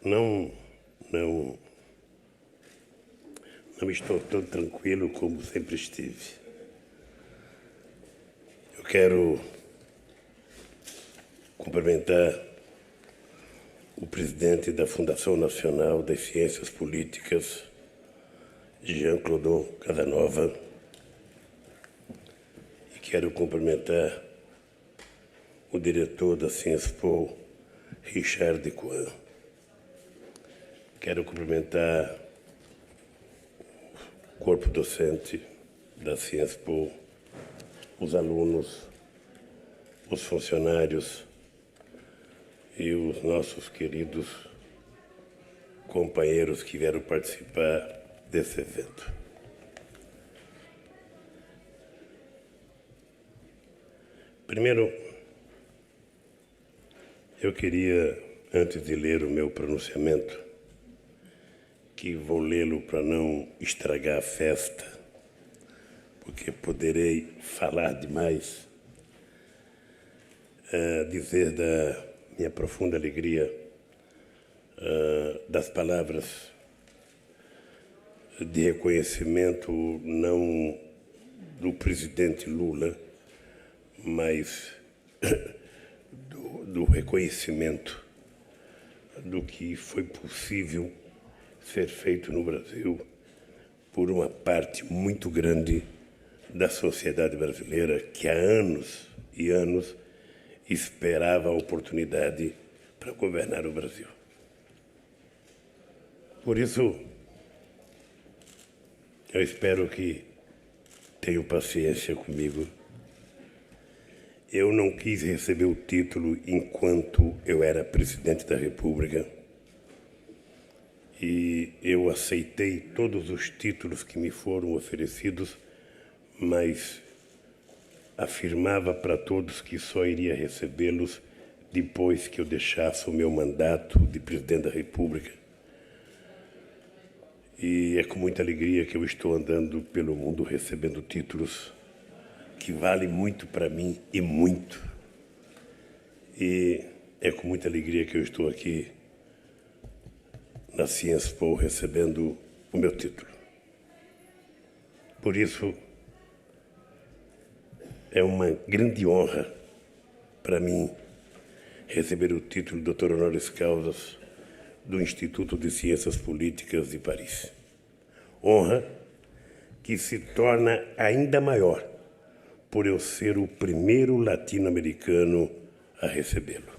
Não, não, não estou tão tranquilo como sempre estive. Eu quero cumprimentar o presidente da Fundação Nacional das Ciências Políticas, Jean-Claude Casanova, e quero cumprimentar o diretor da Cienspo, Richard Cohen. Quero cumprimentar o corpo docente da Cienspo, os alunos, os funcionários e os nossos queridos companheiros que vieram participar desse evento. Primeiro, eu queria, antes de ler o meu pronunciamento, que vou lê-lo para não estragar a festa, porque poderei falar demais, dizer da minha profunda alegria das palavras de reconhecimento não do presidente Lula, mas do reconhecimento do que foi possível ser feito no Brasil por uma parte muito grande da sociedade brasileira que há anos e anos esperava a oportunidade para governar o Brasil. Por isso, eu espero que tenham paciência comigo. Eu não quis receber o título enquanto eu era presidente da República e eu aceitei todos os títulos que me foram oferecidos, mas afirmava para todos que só iria recebê-los depois que eu deixasse o meu mandato de presidente da República. E é com muita alegria que eu estou andando pelo mundo recebendo títulos que valem muito para mim e muito. E é com muita alegria que eu estou aqui na Cienspo recebendo o meu título. Por isso, é uma grande honra para mim receber o título de Doutor Honoris Causa do Instituto de Ciências Políticas de Paris. Honra que se torna ainda maior por eu ser o primeiro latino-americano a recebê-lo.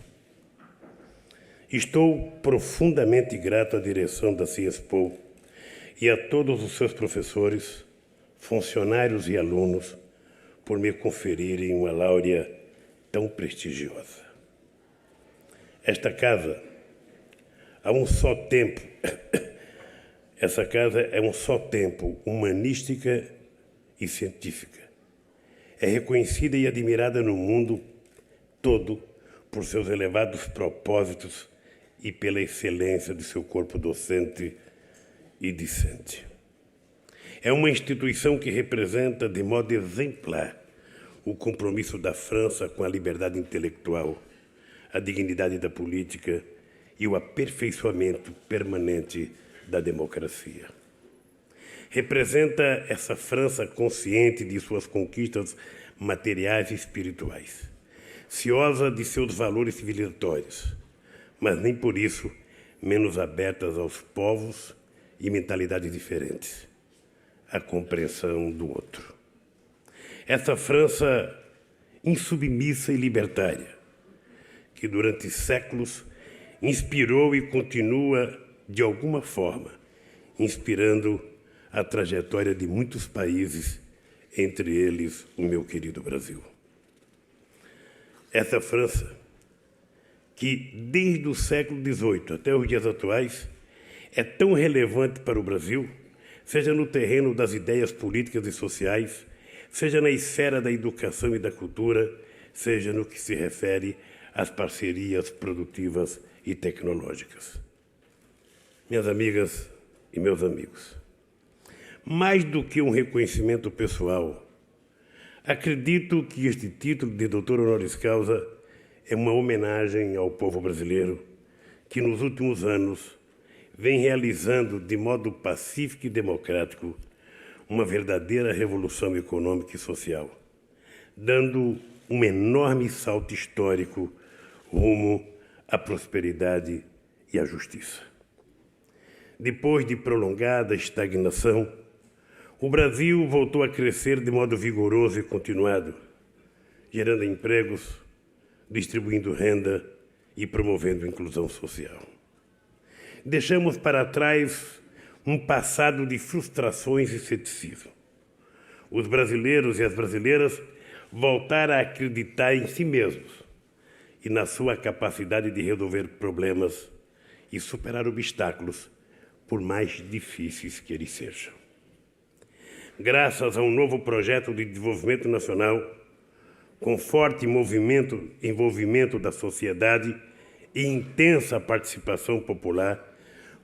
Estou profundamente grato à direção da Cienspo e a todos os seus professores, funcionários e alunos por me conferirem uma laurea tão prestigiosa. Esta casa, há um só tempo, essa casa é um só tempo humanística e científica. É reconhecida e admirada no mundo todo por seus elevados propósitos e pela excelência de seu corpo docente e discente. É uma instituição que representa de modo exemplar o compromisso da França com a liberdade intelectual, a dignidade da política e o aperfeiçoamento permanente da democracia. Representa essa França consciente de suas conquistas materiais e espirituais, ciosa de seus valores civilizatórios, mas nem por isso menos abertas aos povos e mentalidades diferentes, à compreensão do outro. Essa França insubmissa e libertária, que durante séculos inspirou e continua, de alguma forma, inspirando a trajetória de muitos países, entre eles o meu querido Brasil. Essa França, que desde o século XVIII até os dias atuais é tão relevante para o Brasil, seja no terreno das ideias políticas e sociais, seja na esfera da educação e da cultura, seja no que se refere às parcerias produtivas e tecnológicas. Minhas amigas e meus amigos, mais do que um reconhecimento pessoal, acredito que este título de doutor honoris causa é uma homenagem ao povo brasileiro que nos últimos anos vem realizando de modo pacífico e democrático uma verdadeira revolução econômica e social, dando um enorme salto histórico rumo à prosperidade e à justiça. Depois de prolongada estagnação, o Brasil voltou a crescer de modo vigoroso e continuado, gerando empregos, distribuindo renda e promovendo inclusão social. Deixamos para trás um passado de frustrações e ceticismo. Os brasileiros e as brasileiras voltaram a acreditar em si mesmos e na sua capacidade de resolver problemas e superar obstáculos, por mais difíceis que eles sejam. Graças a um novo projeto de desenvolvimento nacional, com forte envolvimento da sociedade e intensa participação popular,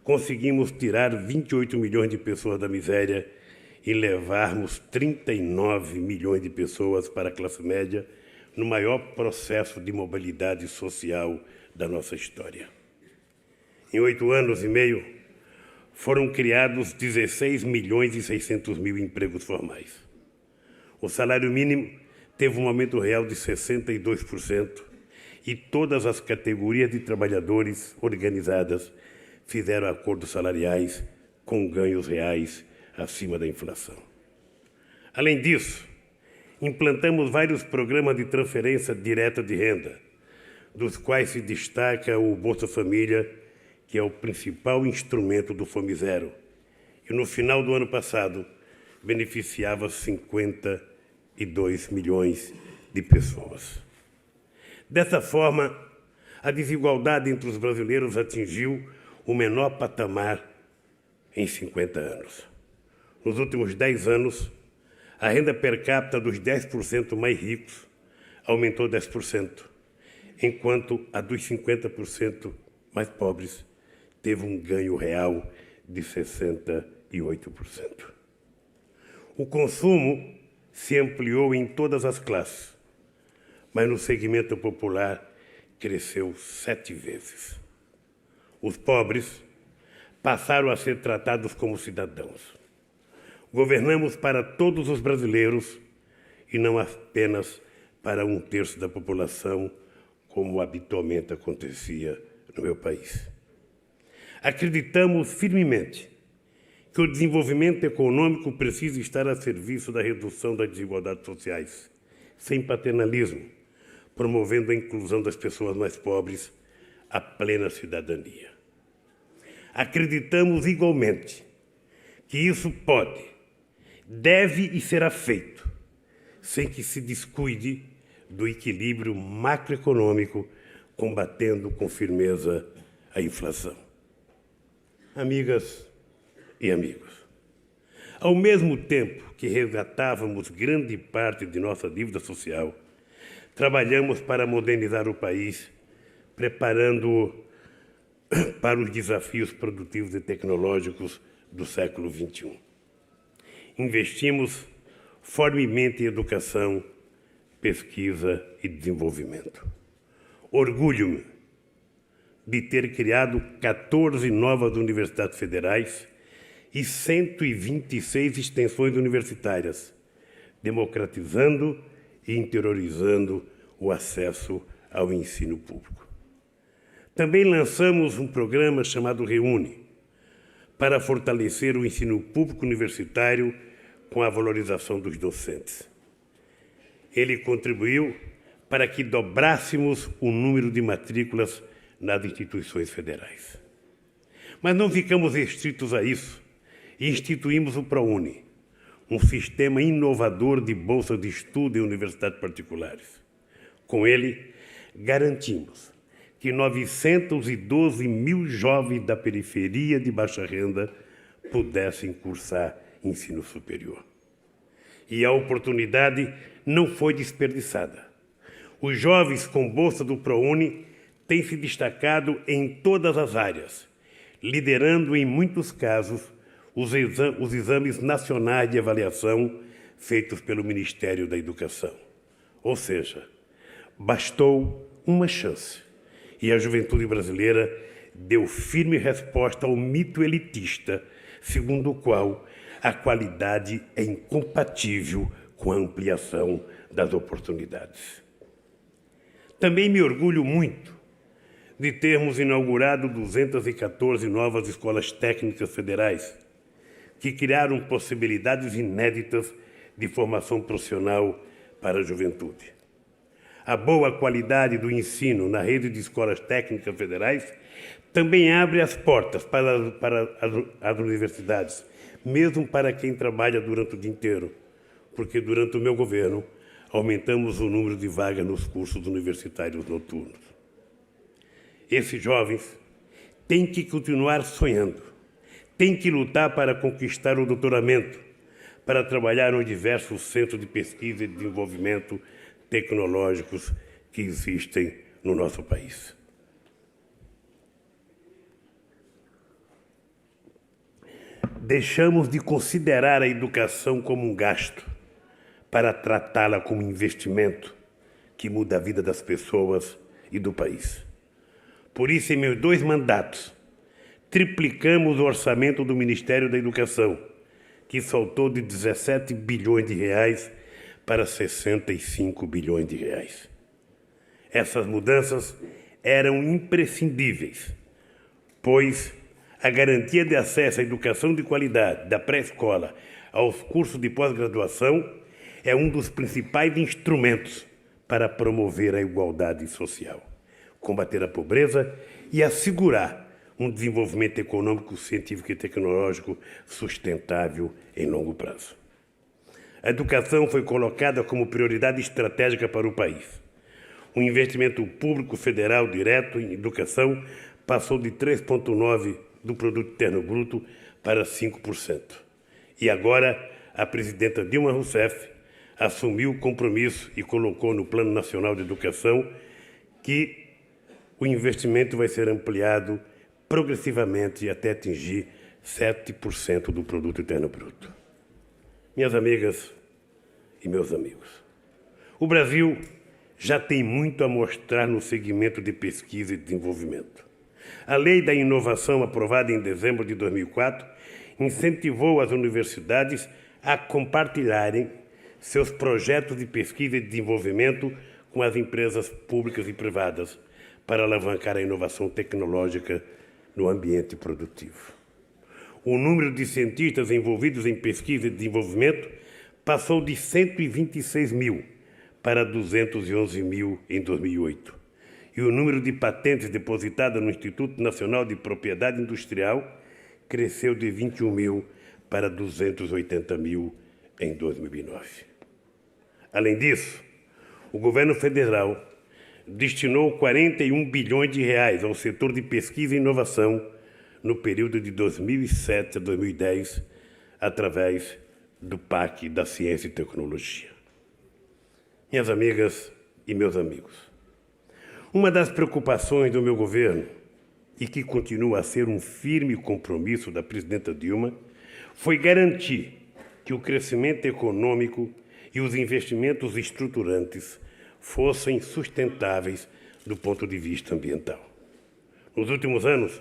conseguimos tirar 28 milhões de pessoas da miséria e levarmos 39 milhões de pessoas para a classe média no maior processo de mobilidade social da nossa história. Em 8 anos e meio, foram criados 16 milhões e 600 mil empregos formais. O salário mínimo teve um aumento real de 62% e todas as categorias de trabalhadores organizadas fizeram acordos salariais com ganhos reais acima da inflação. Além disso, implantamos vários programas de transferência direta de renda, dos quais se destaca o Bolsa Família, que é o principal instrumento do Fome Zero, e no final do ano passado beneficiava 52 milhões de pessoas. Dessa forma, a desigualdade entre os brasileiros atingiu o menor patamar em 50 anos. Nos últimos 10 anos, a renda per capita dos 10% mais ricos aumentou 10%, enquanto a dos 50% mais pobres teve um ganho real de 68%. O consumo se ampliou em todas as classes, mas no segmento popular cresceu 7 vezes. Os pobres passaram a ser tratados como cidadãos. Governamos para todos os brasileiros e não apenas para 1/3 da população, como habitualmente acontecia no meu país. Acreditamos firmemente que o desenvolvimento econômico precisa estar a serviço da redução das desigualdades sociais, sem paternalismo, promovendo a inclusão das pessoas mais pobres, a plena cidadania. Acreditamos igualmente que isso pode, deve e será feito, sem que se descuide do equilíbrio macroeconômico, combatendo com firmeza a inflação. Amigas e amigos, ao mesmo tempo que resgatávamos grande parte de nossa dívida social, trabalhamos para modernizar o país, preparando-o para os desafios produtivos e tecnológicos do século XXI. Investimos fortemente em educação, pesquisa e desenvolvimento. Orgulho-me de ter criado 14 novas universidades federais e 126 extensões universitárias, democratizando e interiorizando o acesso ao ensino público. Também lançamos um programa chamado Reúne, para fortalecer o ensino público universitário com a valorização dos docentes. Ele contribuiu para que dobrássemos o número de matrículas nas instituições federais. Mas não ficamos restritos a isso e instituímos o ProUni, um sistema inovador de bolsas de estudo em universidades particulares. Com ele, garantimos que 912 mil jovens da periferia de baixa renda pudessem cursar ensino superior. E a oportunidade não foi desperdiçada. Os jovens com bolsa do ProUni têm se destacado em todas as áreas, liderando em muitos casos os exames nacionais de avaliação feitos pelo Ministério da Educação. Ou seja, bastou uma chance e a juventude brasileira deu firme resposta ao mito elitista, segundo o qual a qualidade é incompatível com a ampliação das oportunidades. Também me orgulho muito de termos inaugurado 214 novas escolas técnicas federais, que criaram possibilidades inéditas de formação profissional para a juventude. A boa qualidade do ensino na rede de escolas técnicas federais também abre as portas para as universidades, mesmo para quem trabalha durante o dia inteiro, porque durante o meu governo aumentamos o número de vagas nos cursos universitários noturnos. Esses jovens têm que continuar sonhando, têm que lutar para conquistar o doutoramento, para trabalhar nos diversos centros de pesquisa e desenvolvimento tecnológicos que existem no nosso país. Deixamos de considerar a educação como um gasto para tratá-la como investimento que muda a vida das pessoas e do país. Por isso, em meus 2 mandatos, triplicamos o orçamento do Ministério da Educação, que saltou de 17 bilhões de reais para 65 bilhões de reais. Essas mudanças eram imprescindíveis, pois a garantia de acesso à educação de qualidade, da pré-escola aos cursos de pós-graduação, é um dos principais instrumentos para promover a igualdade social, combater a pobreza e assegurar um desenvolvimento econômico, científico e tecnológico sustentável em longo prazo. A educação foi colocada como prioridade estratégica para o país. O investimento público federal direto em educação passou de 3,9% do Produto Interno Bruto para 5%. E agora, a presidenta Dilma Rousseff assumiu o compromisso e colocou no Plano Nacional de Educação que o investimento vai ser ampliado progressivamente até atingir 7% do Produto Interno Bruto. Minhas amigas e meus amigos, o Brasil já tem muito a mostrar no segmento de pesquisa e desenvolvimento. A Lei da Inovação, aprovada em dezembro de 2004, incentivou as universidades a compartilharem seus projetos de pesquisa e desenvolvimento com as empresas públicas e privadas para alavancar a inovação tecnológica no ambiente produtivo. O número de cientistas envolvidos em pesquisa e desenvolvimento passou de 126 mil para 211 mil em 2008. E o número de patentes depositadas no Instituto Nacional de Propriedade Industrial cresceu de 21 mil para 280 mil em 2009. Além disso, o governo federal destinou 41 bilhões de reais ao setor de pesquisa e inovação no período de 2007 a 2010, através do PAC da Ciência e Tecnologia. Minhas amigas e meus amigos, uma das preocupações do meu governo, e que continua a ser um firme compromisso da presidenta Dilma, foi garantir que o crescimento econômico e os investimentos estruturantes fossem sustentáveis do ponto de vista ambiental. Nos últimos anos,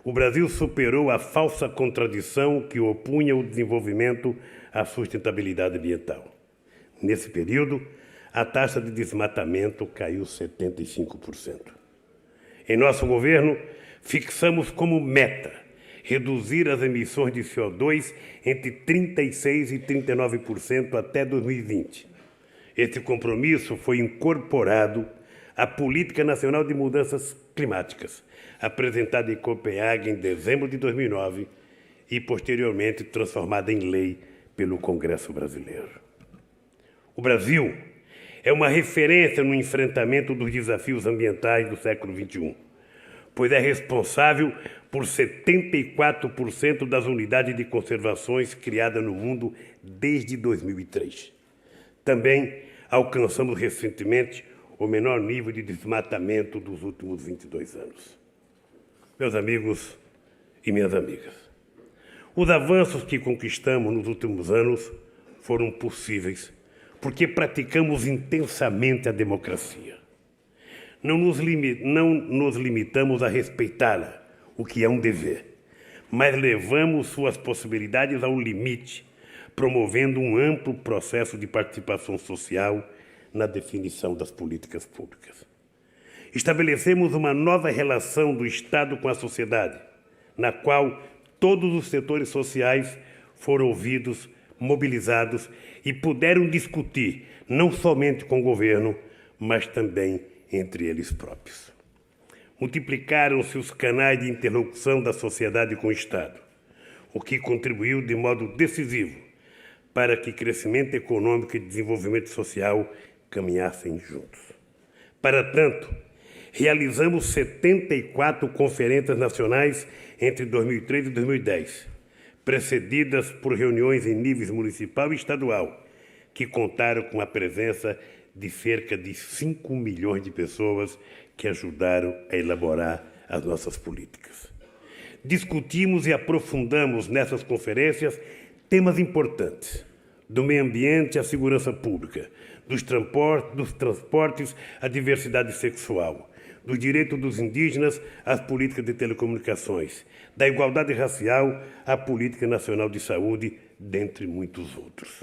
o Brasil superou a falsa contradição que opunha o desenvolvimento à sustentabilidade ambiental. Nesse período, a taxa de desmatamento caiu 75%. Em nosso governo, fixamos como meta reduzir as emissões de CO2 entre 36% e 39% até 2020. Esse compromisso foi incorporado à Política Nacional de Mudanças Climáticas, apresentada em Copenhague em dezembro de 2009 e, posteriormente, transformada em lei pelo Congresso Brasileiro. O Brasil é uma referência no enfrentamento dos desafios ambientais do século XXI, pois é responsável por 74% das unidades de conservações criadas no mundo desde 2003. Também alcançamos recentemente o menor nível de desmatamento dos últimos 22 anos. Meus amigos e minhas amigas, os avanços que conquistamos nos últimos anos foram possíveis porque praticamos intensamente a democracia. Não nos limitamos a respeitá-la o que é um dever, mas levamos suas possibilidades ao limite, promovendo um amplo processo de participação social na definição das políticas públicas. Estabelecemos uma nova relação do Estado com a sociedade, na qual todos os setores sociais foram ouvidos, mobilizados e puderam discutir, não somente com o governo, mas também entre eles próprios. Multiplicaram-se os canais de interlocução da sociedade com o Estado, o que contribuiu de modo decisivo para que crescimento econômico e desenvolvimento social caminhassem juntos. Para tanto, realizamos 74 conferências nacionais entre 2003 e 2010, precedidas por reuniões em níveis municipal e estadual, que contaram com a presença de cerca de 5 milhões de pessoas que ajudaram a elaborar as nossas políticas. Discutimos e aprofundamos nessas conferências temas importantes, do meio ambiente à segurança pública, dos transportes à diversidade sexual, do direito dos indígenas às políticas de telecomunicações, da igualdade racial à política nacional de saúde, dentre muitos outros.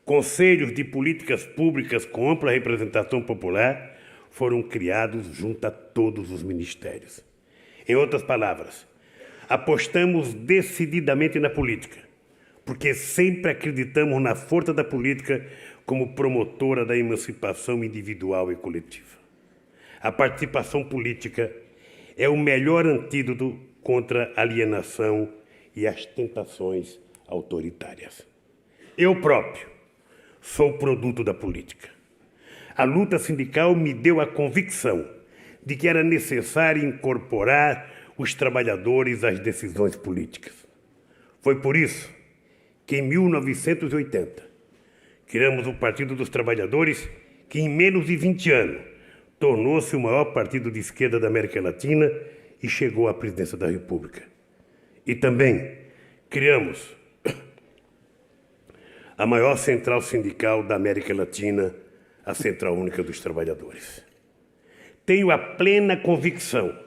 Conselhos de políticas públicas com ampla representação popular foram criados junto a todos os ministérios. Em outras palavras, apostamos decididamente na política, porque sempre acreditamos na força da política como promotora da emancipação individual e coletiva. A participação política é o melhor antídoto contra a alienação e as tentações autoritárias. Eu próprio sou produto da política. A luta sindical me deu a convicção de que era necessário incorporar os trabalhadores às decisões políticas. Foi por isso que, em 1980, criamos o Partido dos Trabalhadores, que em menos de 20 anos tornou-se o maior partido de esquerda da América Latina e chegou à presidência da República. E também criamos a maior central sindical da América Latina, a Central Única dos Trabalhadores. Tenho a plena convicção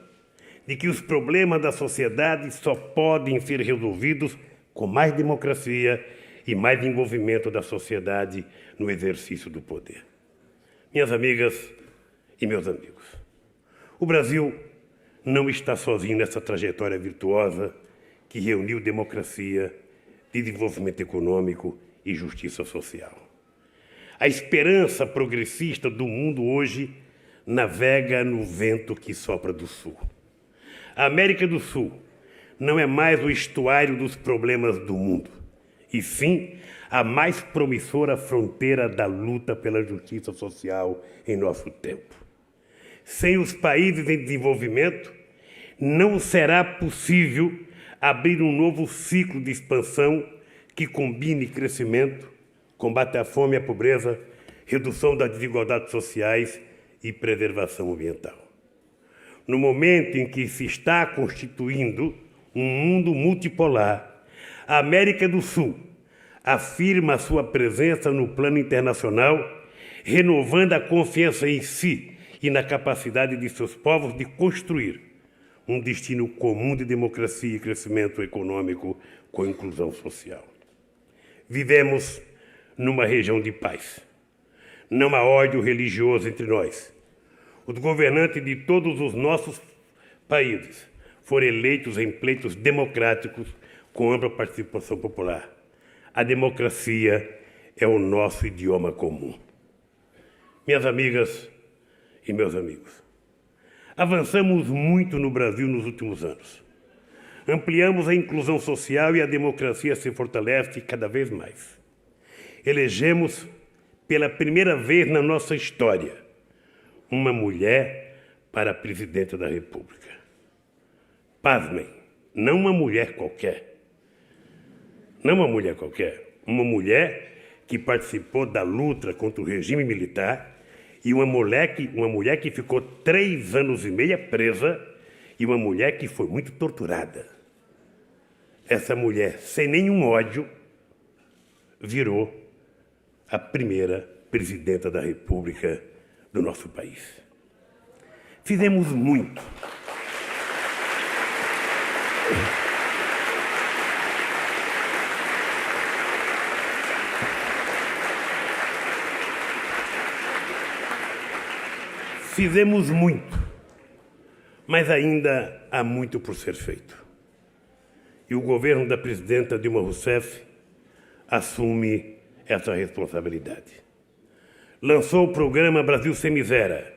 de que os problemas da sociedade só podem ser resolvidos com mais democracia e mais envolvimento da sociedade no exercício do poder. Minhas amigas e meus amigos, o Brasil não está sozinho nessa trajetória virtuosa que reuniu democracia, desenvolvimento econômico e justiça social. A esperança progressista do mundo hoje navega no vento que sopra do sul. A América do Sul não é mais o estuário dos problemas do mundo, e sim a mais promissora fronteira da luta pela justiça social em nosso tempo. Sem os países em desenvolvimento, não será possível abrir um novo ciclo de expansão que combine crescimento, combate à fome e à pobreza, redução das desigualdades sociais e preservação ambiental. No momento em que se está constituindo um mundo multipolar, a América do Sul afirma sua presença no plano internacional, renovando a confiança em si e na capacidade de seus povos de construir um destino comum de democracia e crescimento econômico com inclusão social. Vivemos numa região de paz. Não há ódio religioso entre nós. Os governantes de todos os nossos países foram eleitos em pleitos democráticos com ampla participação popular. A democracia é o nosso idioma comum. Minhas amigas e meus amigos, avançamos muito no Brasil nos últimos anos. Ampliamos a inclusão social e a democracia se fortalece cada vez mais. Elegemos, pela primeira vez na nossa história, uma mulher para presidente da República. Pasmem, não uma mulher qualquer. Não uma mulher qualquer. Uma mulher que participou da luta contra o regime militar e uma mulher que ficou 3 anos e meio presa e uma mulher que foi muito torturada. Essa mulher, sem nenhum ódio, virou a primeira presidenta da República do nosso país. Fizemos muito. Fizemos muito, mas ainda há muito por ser feito. E o governo da presidenta Dilma Rousseff assume essa responsabilidade. Lançou o programa Brasil Sem Miséria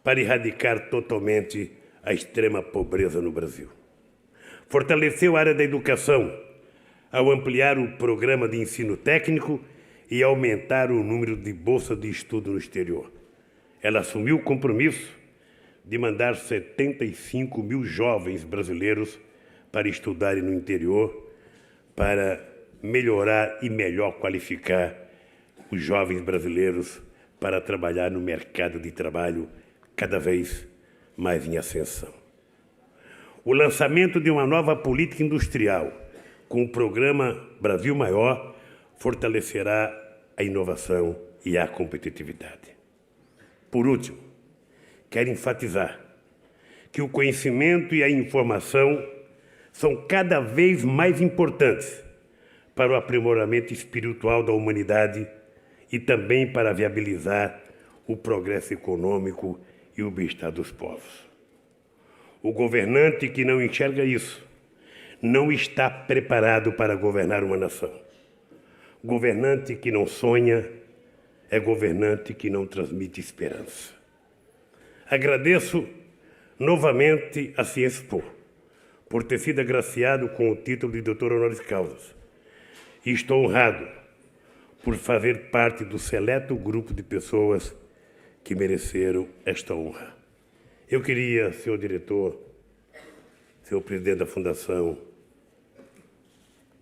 para erradicar totalmente a extrema pobreza no Brasil. Fortaleceu a área da educação ao ampliar o programa de ensino técnico e aumentar o número de bolsas de estudo no exterior. Ela assumiu o compromisso de mandar 75 mil jovens brasileiros para estudarem no interior, para melhorar e melhor qualificar os jovens brasileiros para trabalhar no mercado de trabalho cada vez mais em ascensão. O lançamento de uma nova política industrial com o programa Brasil Maior fortalecerá a inovação e a competitividade. Por último, quero enfatizar que o conhecimento e a informação são cada vez mais importantes para o aprimoramento espiritual da humanidade e também para viabilizar o progresso econômico e o bem-estar dos povos. O governante que não enxerga isso não está preparado para governar uma nação. Governante que não sonha é governante que não transmite esperança. Agradeço novamente a Ciespo por ter sido agraciado com o título de doutor honoris causa. E estou honrado por fazer parte do seleto grupo de pessoas que mereceram esta honra. Eu queria, senhor diretor, senhor presidente da Fundação,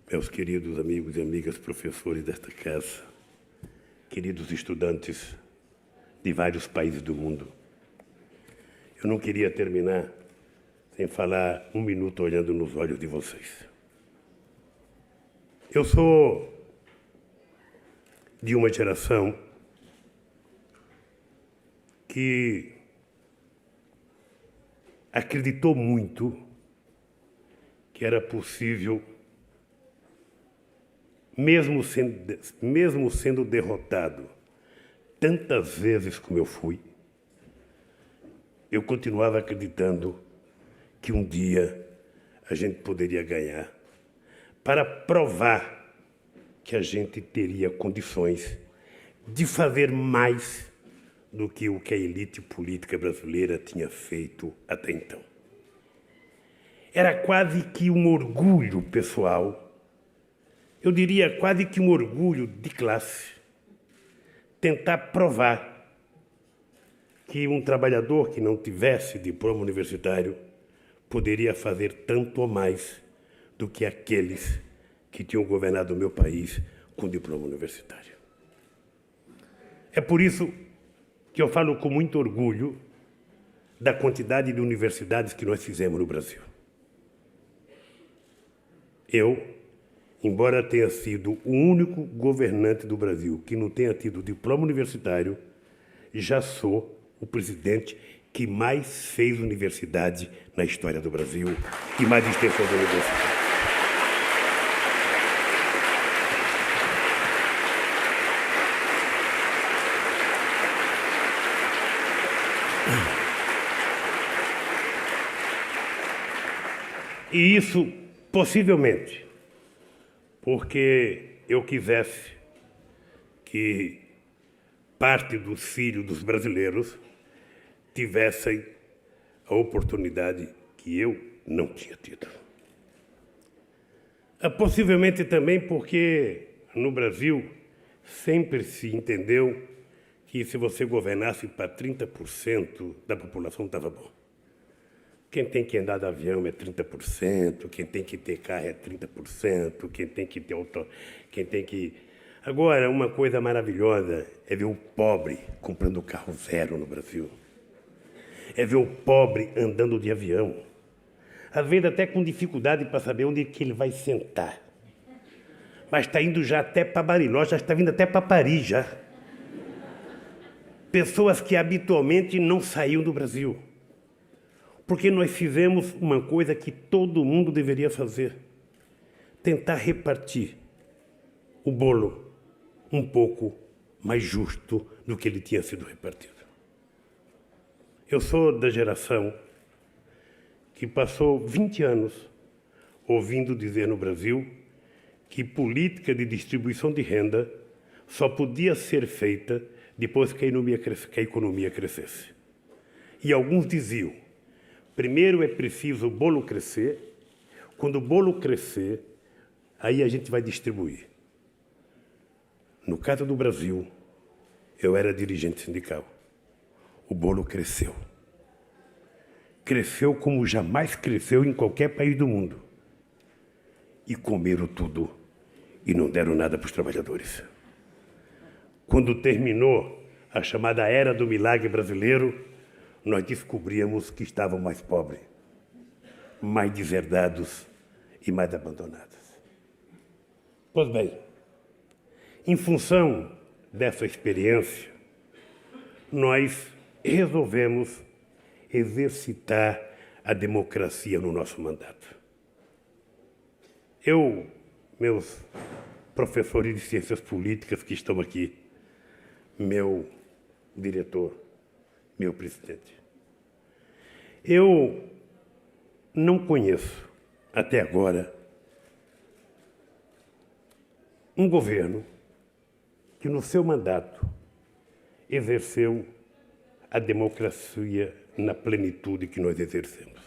meus queridos amigos e amigas professores desta casa, queridos estudantes de vários países do mundo, eu não queria terminar sem falar um minuto olhando nos olhos de vocês. Eu sou de uma geração que acreditou muito que era possível, mesmo sendo derrotado tantas vezes como eu fui, eu continuava acreditando que um dia a gente poderia ganhar, para provar que a gente teria condições de fazer mais do que o que a elite política brasileira tinha feito até então. Era quase que um orgulho pessoal, eu diria quase que um orgulho de classe, tentar provar que um trabalhador que não tivesse diploma universitário poderia fazer tanto ou mais do que aqueles que tinham governado o meu país com diploma universitário. É por isso que eu falo com muito orgulho da quantidade de universidades que nós fizemos no Brasil. Eu, embora tenha sido o único governante do Brasil que não tenha tido diploma universitário, já sou o presidente que mais fez universidade na história do Brasil e mais extensão da universidade. E isso, possivelmente, porque eu quisesse que parte dos filhos dos brasileiros tivessem a oportunidade que eu não tinha tido. Possivelmente também porque no Brasil sempre se entendeu que se você governasse para 30% da população estava bom. Quem tem que andar de avião é 30%, quem tem que ter carro é 30%, quem tem que ter auto... quem tem que... Agora, uma coisa maravilhosa é ver o pobre comprando carro zero no Brasil. É ver o pobre andando de avião. Às vezes até com dificuldade para saber onde que ele vai sentar. Mas está indo já até para Bariloche, já está vindo até para Paris já. Pessoas que habitualmente não saíam do Brasil. Porque nós fizemos uma coisa que todo mundo deveria fazer. Tentar repartir o bolo um pouco mais justo do que ele tinha sido repartido. Eu sou da geração que passou 20 anos ouvindo dizer no Brasil que política de distribuição de renda só podia ser feita depois que a economia crescesse. E alguns diziam, primeiro é preciso o bolo crescer, quando o bolo crescer, aí a gente vai distribuir. No caso do Brasil, eu era dirigente sindical. O bolo cresceu. Cresceu como jamais cresceu em qualquer país do mundo. E comeram tudo e não deram nada para os trabalhadores. Quando terminou a chamada Era do Milagre Brasileiro, nós descobríamos que estavam mais pobres, mais deserdados e mais abandonados. Pois bem, em função dessa experiência, nós resolvemos exercitar a democracia no nosso mandato. Meus professores de ciências políticas que estão aqui, meu diretor, meu presidente, eu não conheço, até agora, um governo que no seu mandato exerceu a democracia na plenitude que nós exercemos.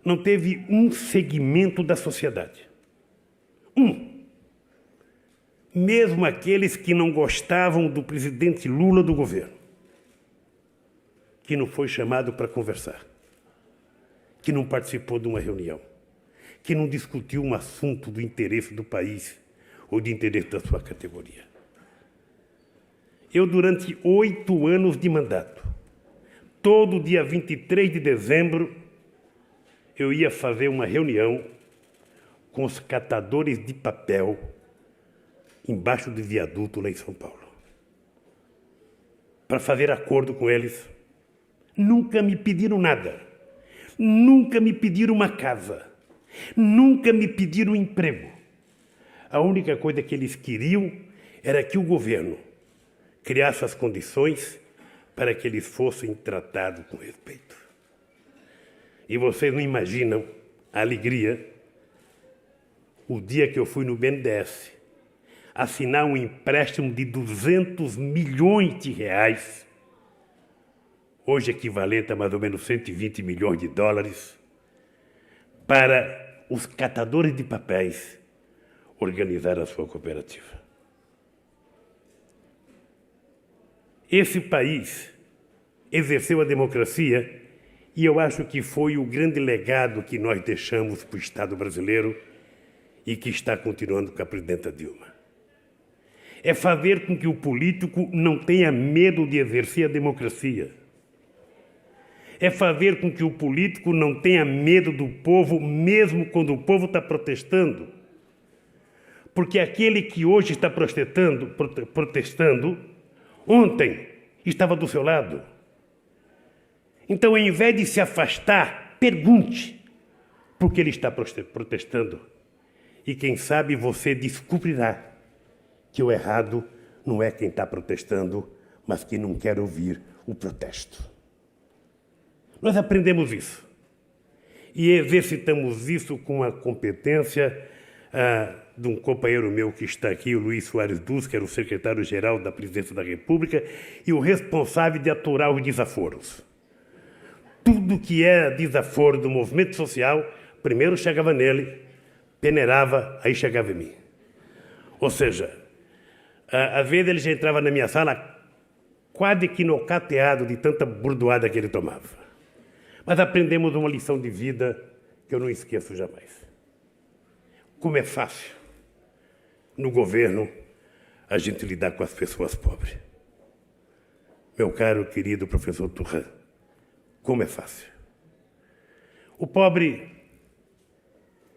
Não teve um segmento da sociedade. Mesmo aqueles que não gostavam do presidente Lula do governo, que não foi chamado para conversar, que não participou de uma reunião, que não discutiu um assunto do interesse do país ou de interesse da sua categoria. Eu, durante 8 anos de mandato, todo dia 23 de dezembro, eu ia fazer uma reunião com os catadores de papel embaixo do viaduto lá em São Paulo, para fazer acordo com eles. Nunca me pediram nada, nunca me pediram uma casa, nunca me pediram um emprego. A única coisa que eles queriam era que o governo criasse as condições para que eles fossem tratados com respeito. E vocês não imaginam a alegria o dia que eu fui no BNDES assinar um empréstimo de 200 milhões de reais, hoje equivalente a mais ou menos 120 milhões de dólares, para os catadores de papéis organizar a sua cooperativa. Esse país exerceu a democracia e eu acho que foi o grande legado que nós deixamos para o Estado brasileiro e que está continuando com a presidenta Dilma. É fazer com que o político não tenha medo de exercer a democracia. É fazer com que o político não tenha medo do povo, mesmo quando o povo está protestando. Porque aquele que hoje está protestando, ontem estava do seu lado. Então, em vez de se afastar, pergunte por que ele está protestando. E quem sabe você descobrirá que o errado não é quem está protestando, mas quem não quer ouvir o protesto. Nós aprendemos isso. E exercitamos isso com a competência de um companheiro meu que está aqui, o Luiz Soares Duz, que era o secretário-geral da Presidência da República e o responsável de aturar os desaforos. Tudo que era desaforo do movimento social, primeiro chegava nele, peneirava, aí chegava em mim. Ou seja, às vezes ele já entrava na minha sala quase que nocateado de tanta burdoada que ele tomava. Mas aprendemos uma lição de vida que eu não esqueço jamais. Como é fácil, no governo, a gente lidar com as pessoas pobres. Meu caro, querido professor Turhan, como é fácil. O pobre,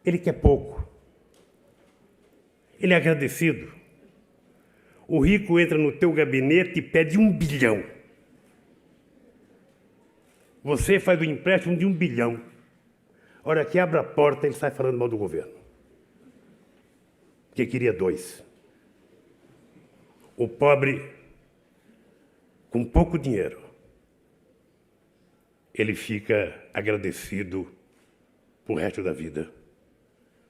ele quer pouco. Ele é agradecido. O rico entra no teu gabinete e pede 1 bilhão. Você faz o empréstimo de 1 bilhão. A hora que abre a porta, ele sai falando mal do governo. Porque queria 2. O pobre, com pouco dinheiro, ele fica agradecido por resto da vida,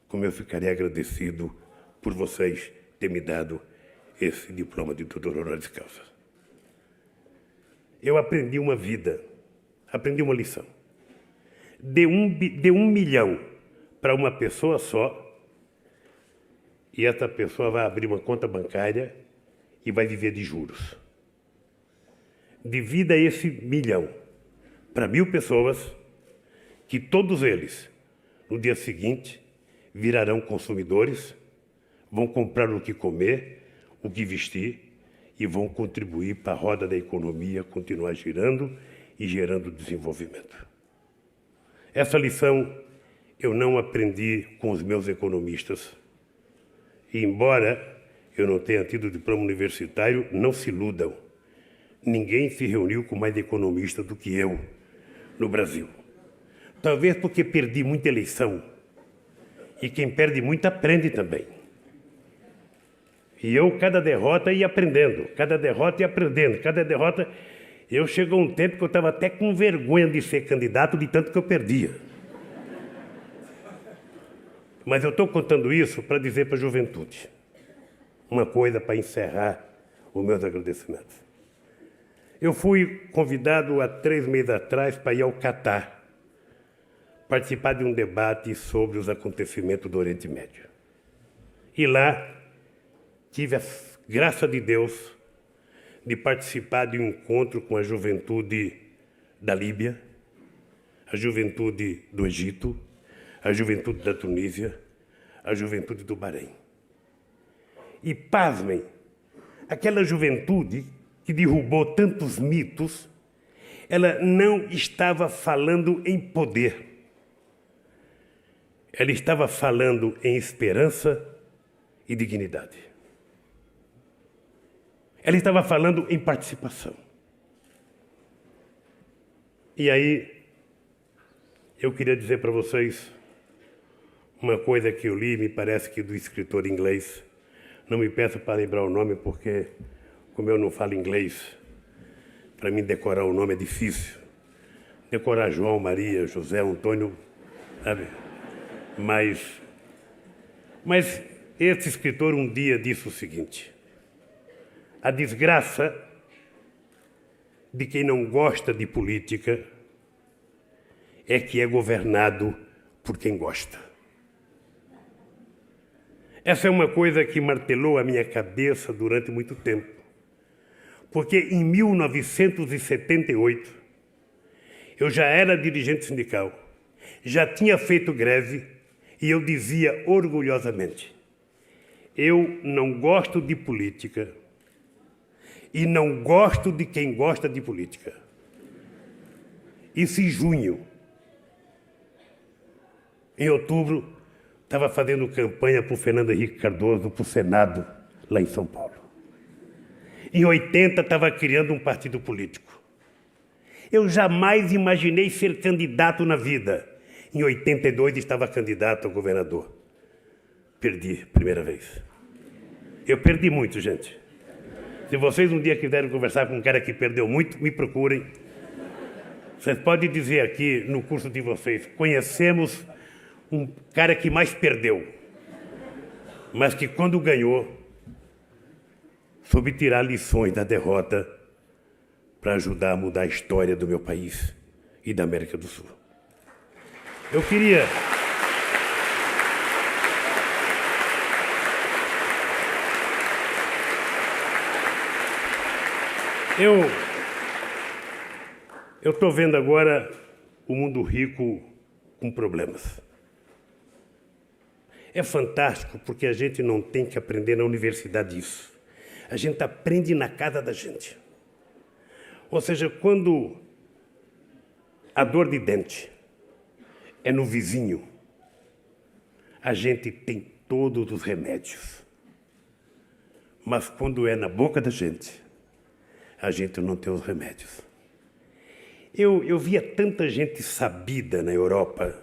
como eu ficarei agradecido por vocês terem me dado esse diploma de doutor honoris causa. Eu aprendi uma vida, aprendi uma lição. De 1 milhão para uma pessoa só, e essa pessoa vai abrir uma conta bancária e vai viver de juros. Divida esse 1 milhão para 1.000 pessoas, que todos eles, no dia seguinte, virarão consumidores, vão comprar o que comer, o que vestir e vão contribuir para a roda da economia continuar girando e gerando desenvolvimento. Essa lição eu não aprendi com os meus economistas. E, embora eu não tenha tido diploma universitário, não se iludam. Ninguém se reuniu com mais economista do que eu no Brasil. Talvez porque perdi muita eleição. E quem perde muito aprende também. E eu, cada derrota, ia aprendendo. Cada derrota ia aprendendo. Cada derrota... Eu chegou um tempo que eu estava até com vergonha de ser candidato, de tanto que eu perdia. Mas eu estou contando isso para dizer para a juventude uma coisa para encerrar os meus agradecimentos. Eu fui convidado há 3 meses atrás para ir ao Catar, participar de um debate sobre os acontecimentos do Oriente Médio. E lá tive a graça de Deus de participar de um encontro com a juventude da Líbia, a juventude do Egito, a juventude da Tunísia, a juventude do Bahrein. E, pasmem, aquela juventude que derrubou tantos mitos, ela não estava falando em poder. Ela estava falando em esperança e dignidade. Ela estava falando em participação. E aí, eu queria dizer para vocês uma coisa que eu li, me parece que do escritor inglês. Não me peço para lembrar o nome, porque, como eu não falo inglês, para mim decorar o nome é difícil. Decorar João, Maria, José, Antônio, sabe? Mas esse escritor um dia disse o seguinte: a desgraça de quem não gosta de política é que é governado por quem gosta. Essa é uma coisa que martelou a minha cabeça durante muito tempo. Porque em 1978, eu já era dirigente sindical, já tinha feito greve e eu dizia orgulhosamente: eu não gosto de política e não gosto de quem gosta de política. Isso em junho. Em outubro, estava fazendo campanha para o Fernando Henrique Cardoso, para o Senado, lá em São Paulo. Em 80, estava criando um partido político. Eu jamais imaginei ser candidato na vida. Em 82, estava candidato a governador. Perdi, primeira vez. Eu perdi muito, gente. Se vocês um dia quiserem conversar com um cara que perdeu muito, me procurem. Vocês podem dizer aqui, no curso de vocês, conhecemos um cara que mais perdeu, mas que quando ganhou, soube tirar lições da derrota para ajudar a mudar a história do meu país e da América do Sul. Eu queria... Eu estou vendo agora o mundo rico com problemas. É fantástico porque a gente não tem que aprender na universidade isso. A gente aprende na casa da gente. Ou seja, quando a dor de dente é no vizinho, a gente tem todos os remédios. Mas quando é na boca da gente, a gente não tem os remédios. Eu via tanta gente sabida na Europa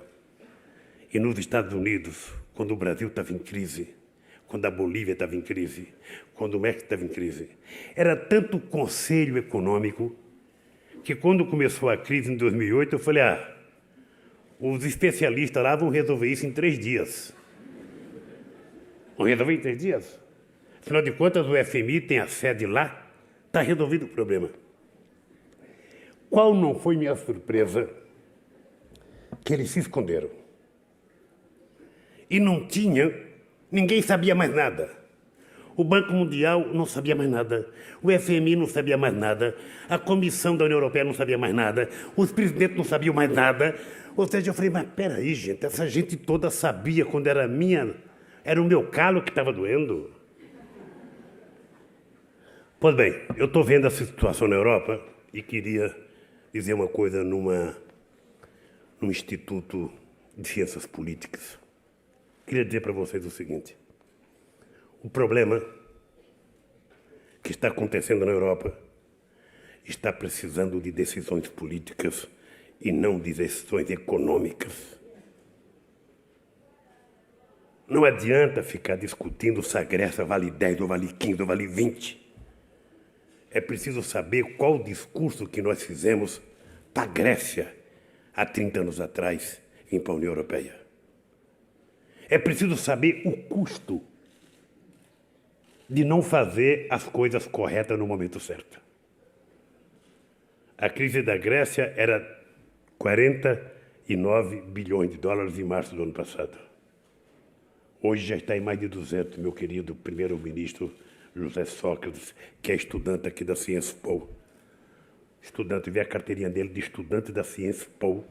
e nos Estados Unidos, quando o Brasil estava em crise, quando a Bolívia estava em crise, quando o México estava em crise. Era tanto conselho econômico que quando começou a crise em 2008, eu falei, os especialistas lá vão resolver isso em 3 dias. Vão resolver em 3 dias? Afinal de contas, o FMI tem a sede lá, está resolvido o problema. Qual não foi minha surpresa? Que eles se esconderam. E não tinha, ninguém sabia mais nada. O Banco Mundial não sabia mais nada, o FMI não sabia mais nada, a Comissão da União Europeia não sabia mais nada, os presidentes não sabiam mais nada. Ou seja, eu falei, mas peraí, gente, essa gente toda sabia quando era o meu calo que estava doendo. Pois bem, eu estou vendo essa situação na Europa e queria dizer uma coisa num Instituto de Ciências Políticas. Queria dizer para vocês o seguinte: o problema que está acontecendo na Europa está precisando de decisões políticas e não de decisões econômicas. Não adianta ficar discutindo se a Grécia vale 10, ou vale 15, ou vale 20. É preciso saber qual o discurso que nós fizemos para a Grécia há 30 anos atrás e para a União Europeia. É preciso saber o custo de não fazer as coisas corretas no momento certo. A crise da Grécia era 49 bilhões de dólares em março do ano passado. Hoje já está em mais de 200, meu querido primeiro-ministro José Sócrates, que é estudante aqui da Cienspol. Estudante, vê a carteirinha dele de estudante da Cienspol,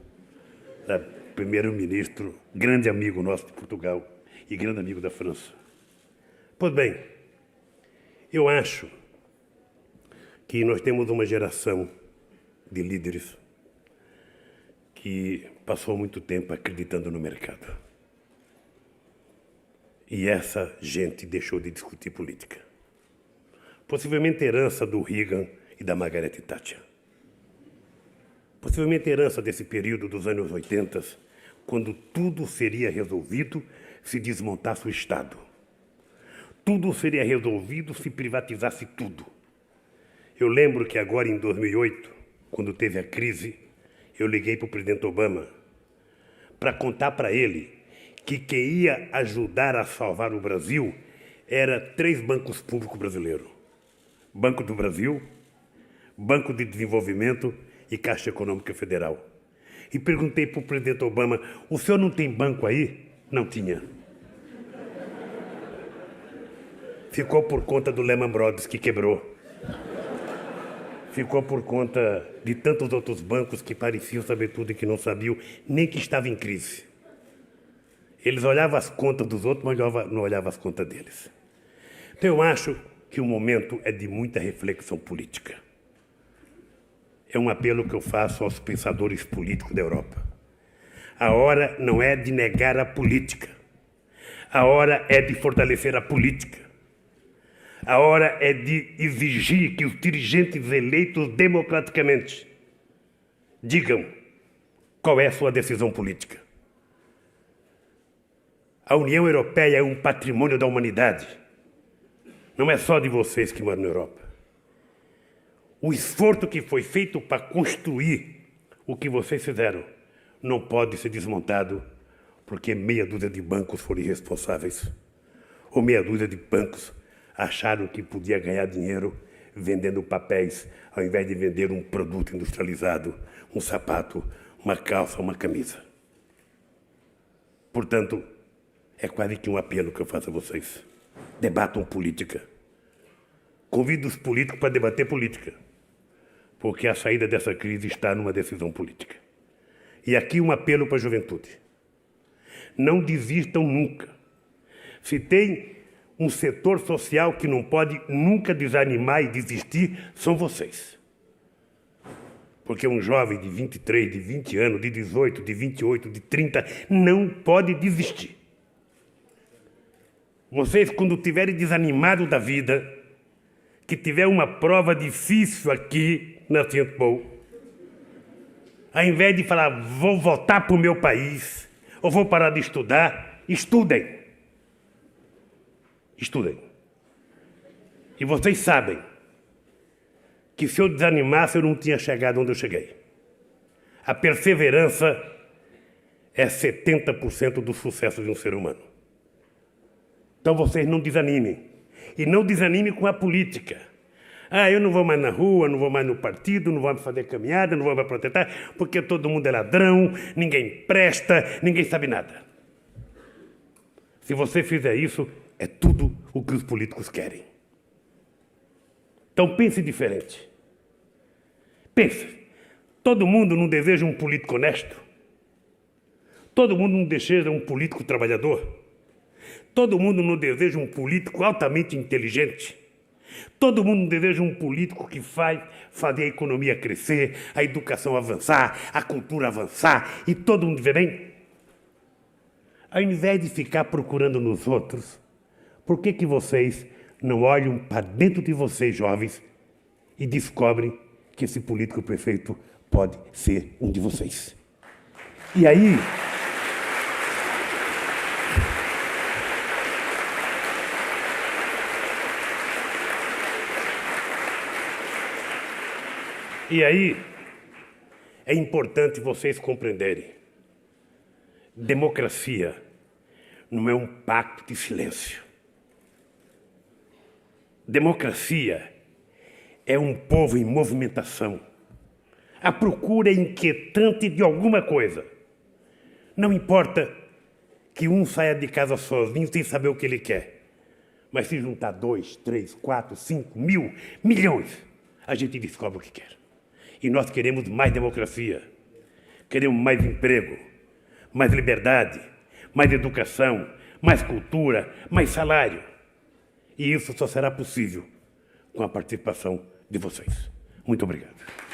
primeiro-ministro, grande amigo nosso de Portugal e grande amigo da França. Pois bem, eu acho que nós temos uma geração de líderes que passou muito tempo acreditando no mercado. E essa gente deixou de discutir política. Possivelmente herança do Reagan e da Margaret Thatcher. Possivelmente herança desse período dos anos 80, quando tudo seria resolvido se desmontasse o Estado. Tudo seria resolvido se privatizasse tudo. Eu lembro que agora, em 2008, quando teve a crise, eu liguei para o presidente Obama para contar para ele que quem ia ajudar a salvar o Brasil era 3 bancos públicos brasileiros. Banco do Brasil, Banco de Desenvolvimento e Caixa Econômica Federal. E perguntei para o presidente Obama, o senhor não tem banco aí? Não tinha. Ficou por conta do Lehman Brothers, que quebrou. Ficou por conta de tantos outros bancos que pareciam saber tudo e que não sabiam nem que estava em crise. Eles olhavam as contas dos outros, mas não olhavam as contas deles. Então eu acho que o momento é de muita reflexão política. É um apelo que eu faço aos pensadores políticos da Europa. A hora não é de negar a política. A hora é de fortalecer a política. A hora é de exigir que os dirigentes eleitos democraticamente digam qual é a sua decisão política. A União Europeia é um patrimônio da humanidade. Não é só de vocês que moram na Europa. O esforço que foi feito para construir o que vocês fizeram não pode ser desmontado porque meia dúzia de bancos foram irresponsáveis. Ou meia dúzia de bancos acharam que podia ganhar dinheiro vendendo papéis ao invés de vender um produto industrializado, um sapato, uma calça, uma camisa. Portanto, é quase que um apelo que eu faço a vocês. Debatam política. Convido os políticos para debater política, porque a saída dessa crise está numa decisão política. E aqui um apelo para a juventude. Não desistam nunca. Se tem um setor social que não pode nunca desanimar e desistir, são vocês. Porque um jovem de 23, de 20 anos, de 18, de 28, de 30, não pode desistir. Vocês, quando estiverem desanimados da vida, que tiver uma prova difícil aqui na Cienspol, ao invés de falar, vou voltar para o meu país, ou vou parar de estudar, estudem. Estudem. E vocês sabem que se eu desanimasse eu não tinha chegado onde eu cheguei. A perseverança é 70% do sucesso de um ser humano. Então vocês não desanimem. E não desanimem com a política. Eu não vou mais na rua, não vou mais no partido, não vou mais fazer caminhada, não vou mais protestar, porque todo mundo é ladrão, ninguém presta, ninguém sabe nada. Se você fizer isso, é tudo o que os políticos querem. Então pense diferente. Pense. Todo mundo não deseja um político honesto? Todo mundo não deseja um político trabalhador? Todo mundo não deseja um político altamente inteligente? Todo mundo deseja um político que faz fazer a economia crescer, a educação avançar, a cultura avançar e todo mundo viver bem? Ao invés de ficar procurando nos outros, por que vocês não olham para dentro de vocês, jovens, e descobrem que esse político prefeito pode ser um de vocês? E aí... é importante vocês compreenderem. Democracia não é um pacto de silêncio. Democracia é um povo em movimentação. A procura inquietante de alguma coisa. Não importa que um saia de casa sozinho sem saber o que ele quer. Mas se juntar 2, 3, 4, 5, 1.000, milhões, a gente descobre o que quer. E nós queremos mais democracia, queremos mais emprego, mais liberdade, mais educação, mais cultura, mais salário. E isso só será possível com a participação de vocês. Muito obrigado.